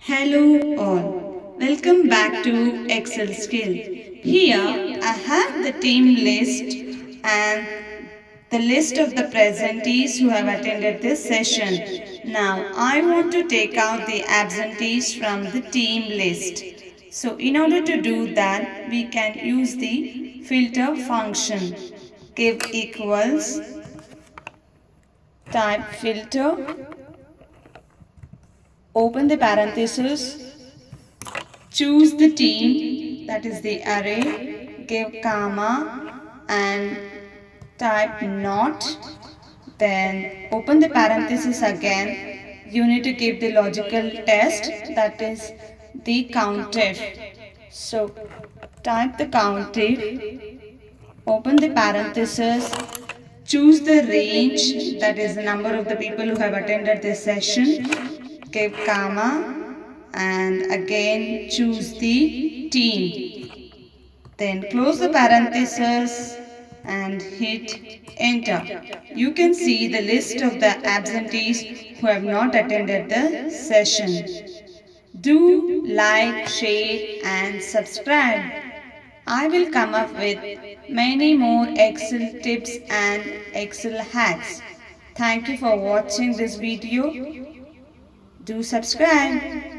Hello all, welcome back to Excel Skill. Here I have the team list and the list of the presentees who have attended this session. Now I want to take out the absentees from the team list. So in order to do that, we can use the filter function. Give equals, type filter, open the parenthesis, choose the team, that is the array, give comma and type not, then open the parenthesis again. You need to give the logical test, that is the counted. So type the counted, open the parenthesis, choose the range, that is the number of the people who have attended this session, give comma and again choose the team. Then close the parenthesis and hit enter. You can see the list of the absentees who have not attended the session. Do like, share and subscribe. I will come up with many more Excel tips and Excel hacks. Thank you for watching this video. Do subscribe.